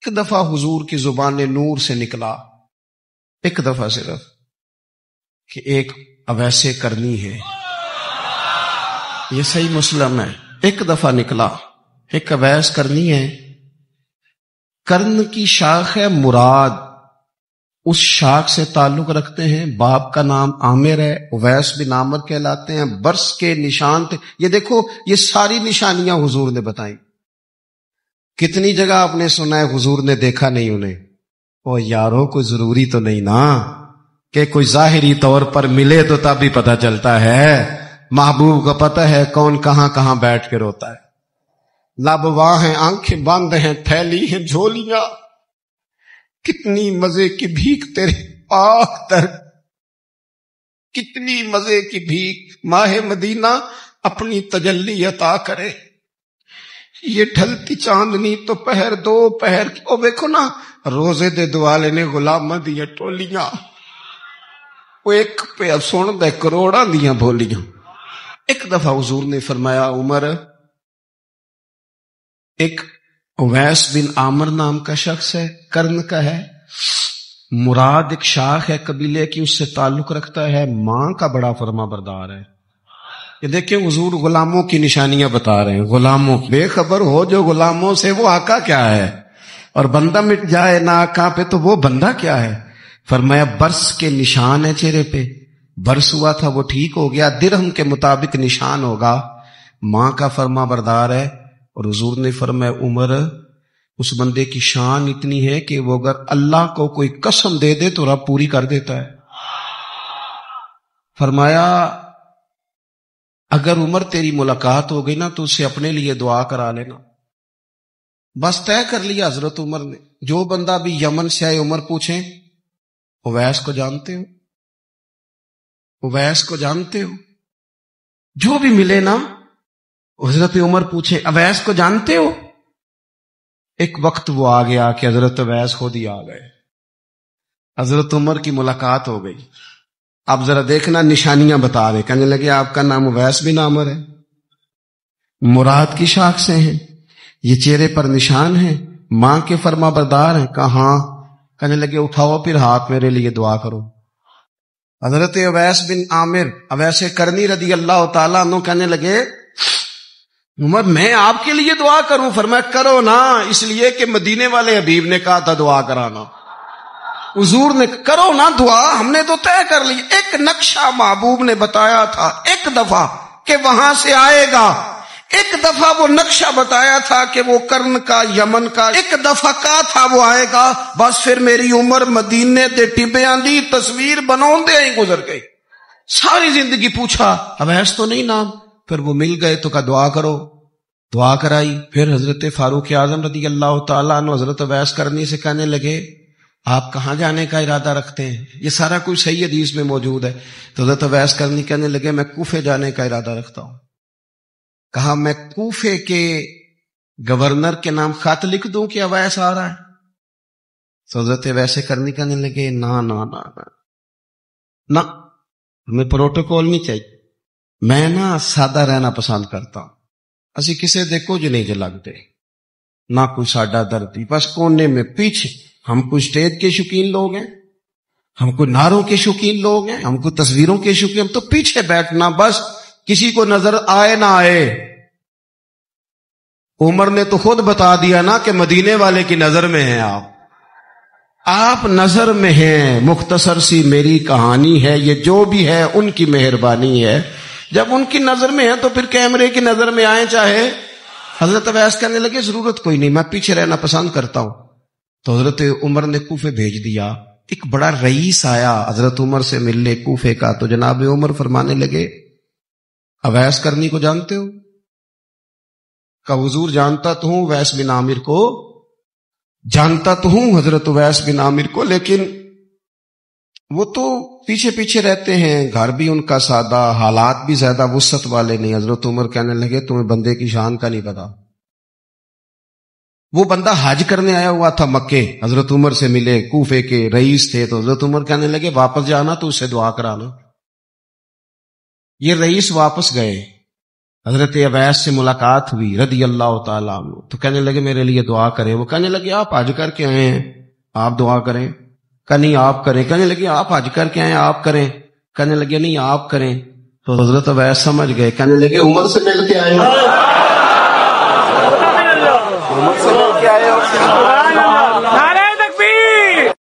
ایک دفعہ حضور کی زبان نور سے نکلا، ایک دفعہ صرف، کہ ایک اویسے کرنی ہے، یہ صحیح مسلم ہے، ایک دفعہ نکلا، ایک اویس کرنی ہے۔ کرن کی شاخ ہے مراد، اس شاخ سے تعلق رکھتے ہیں، باپ کا نام عامر ہے، اویس بن عامر کہلاتے ہیں، برس کے نشان تھے۔ یہ دیکھو یہ ساری نشانیاں حضور نے بتائیں۔ کتنی جگہ آپ نے سنا ہے حضور نے دیکھا نہیں انہیں؟ او یارو کوئی ضروری تو نہیں نا کہ کوئی ظاہری طور پر ملے تو تب بھی پتہ چلتا ہے۔ محبوب کو پتہ ہے کون کہاں کہاں بیٹھ کے روتا ہے۔ لب واں ہیں، آنکھیں بند ہیں، تھیلی ہیں جھولیاں، کتنی مزے کی بھیک تیرے پاک در، کتنی مزے کی بھیک ماہ مدینہ اپنی تجلی عطا کرے۔ یہ ڈھلتی چاندنی تو پہر دو پہر کی، او دیکھو نا روزے دے دوالے نے غلاماں دیاں ٹولیاں، وہ ایک پہ سن دے کروڑاں دیاں بولیاں۔ ایک دفعہ حضور نے فرمایا عمر، ایک اویس بن عامر نام کا شخص ہے، کرن کا ہے، مراد ایک شاخ ہے قبیلے کی، اس سے تعلق رکھتا ہے، ماں کا بڑا فرما بردار ہے۔ یہ دیکھیں حضور غلاموں کی نشانیاں بتا رہے ہیں، غلاموں کی، بے خبر ہو جو غلاموں سے وہ آقا کیا ہے، اور بندہ مٹ جائے نہ آقا پہ تو وہ بندہ کیا ہے۔ فرمایا برس کے نشان ہے چہرے پہ، برس ہوا تھا وہ ٹھیک ہو گیا، درہم کے مطابق نشان ہوگا، ماں کا فرما بردار ہے۔ اور حضور نے فرمایا عمر، اس بندے کی شان اتنی ہے کہ وہ اگر اللہ کو کوئی قسم دے دے تو رب پوری کر دیتا ہے۔ فرمایا اگر عمر تیری ملاقات ہو گئی نا تو اسے اپنے لیے دعا کرا لینا۔ بس طے کر لیا حضرت عمر نے، جو بندہ بھی یمن سے آئے عمر پوچھیں اویس کو جانتے ہو، اویس کو جانتے ہو، جو بھی ملے نا حضرت عمر پوچھیں اویس کو جانتے ہو۔ ایک وقت وہ آ گیا کہ حضرت اویس خود ہی آ گئے، حضرت عمر کی ملاقات ہو گئی۔ اب ذرا دیکھنا نشانیاں بتا رہے، کہنے لگے آپ کا نام اویس بن عامر ہے، مراد کی شاخ سے ہیں، یہ چہرے پر نشان ہیں، ماں کے فرما بردار ہیں۔ کہاں؟ کہنے لگے اٹھاؤ پھر ہاتھ میرے لیے دعا کرو۔ حضرت اویس بن عامر اویس کرنی رضی اللہ تعالیٰ عنہ کہنے لگے عمر میں آپ کے لیے دعا کروں؟ فرمایا کرو نا، اس لیے کہ مدینے والے حبیب نے کہا تھا دعا کرانا، حضور نے کرو نا دعا، ہم نے تو طے کر لی۔ ایک نقشہ محبوب نے بتایا تھا ایک دفعہ کہ وہاں سے آئے گا، ایک دفعہ وہ نقشہ بتایا تھا کہ وہ کرن کا یمن کا، ایک دفعہ کہا تھا وہ آئے گا، بس پھر میری عمر مدینے دے ٹبیاں دی تصویر بناؤندے ہی گزر گئی۔ ساری زندگی پوچھا اویس تو نہیں نام، پھر وہ مل گئے تو کہا دعا کرو، دعا کرائی۔ پھر حضرت فاروق اعظم رضی اللہ تعالیٰ عنہ حضرت اویس کرنی سے کہنے لگے آپ کہاں جانے کا ارادہ رکھتے ہیں؟ یہ سارا کچھ صحیح حدیث میں موجود ہے۔ تو حضرت اویس کرنی کہنے لگے میں کوفے جانے کا ارادہ رکھتا ہوں۔ کہا میں کوفے کے گورنر کے نام خط لکھ دوں کہ اویس آ رہا ہے؟ تو حضرت اویس کرنی کہنے لگے نا نا نا نا نا، ہمیں پروٹوکول نہیں چاہیے، میں نا سادہ رہنا پسند کرتا ہوں، اسی کسے دے کچھ نہیں جو لگتے، نہ کوئی ساڈا دردی، بس کونے میں پیچھے، ہم کوئی اسٹیج کے شوقین لوگ ہیں، ہم کوئی نعروں کے شوقین لوگ ہیں، ہم کوئی تصویروں کے شوقین، ہم تو پیچھے بیٹھنا، بس کسی کو نظر آئے نہ آئے۔ عمر نے تو خود بتا دیا نا کہ مدینے والے کی نظر میں ہیں آپ نظر میں ہیں، مختصر سی میری کہانی ہے، یہ جو بھی ہے ان کی مہربانی ہے، جب ان کی نظر میں ہے تو پھر کیمرے کی نظر میں آئے چاہے۔ حضرت اویس کہنے لگے ضرورت کوئی نہیں، میں پیچھے رہنا پسند کرتا ہوں۔ تو حضرت عمر نے کوفے بھیج دیا، ایک بڑا رئیس آیا حضرت عمر سے ملنے کوفے کا، تو جناب عمر فرمانے لگے اویس کرنی کو جانتے ہو؟ کہ حضور جانتا تو ہوں اویس بن عامر کو، جانتا تو ہوں حضرت اویس بن عامر کو، لیکن وہ تو پیچھے پیچھے رہتے ہیں، گھر بھی ان کا سادہ، حالات بھی زیادہ وسعت والے نہیں۔ حضرت عمر کہنے لگے تمہیں بندے کی شان کا نہیں پتا، وہ بندہ حج کرنے آیا ہوا تھا مکے، حضرت عمر سے ملے، کوفے کے رئیس تھے، تو حضرت عمر کہنے لگے واپس جانا تو اس سے دعا کرانا۔ یہ رئیس واپس گئے، حضرت اویس سے ملاقات ہوئی رضی اللہ تعالیٰ عنہ، تو کہنے لگے میرے لیے دعا کریں. وہ کہنے لگے آپ حج کر کے آئے ہیں، آپ دعا کریں. کہ نہیں آپ کریں. کہنے لگے آپ حج کر کے آئے ہیں، آپ کریں. کہنے لگے نہیں آپ کریں. تو حضرت اویس سمجھ گئے، کہنے لگے عمر سے مل کے آئے ہیں.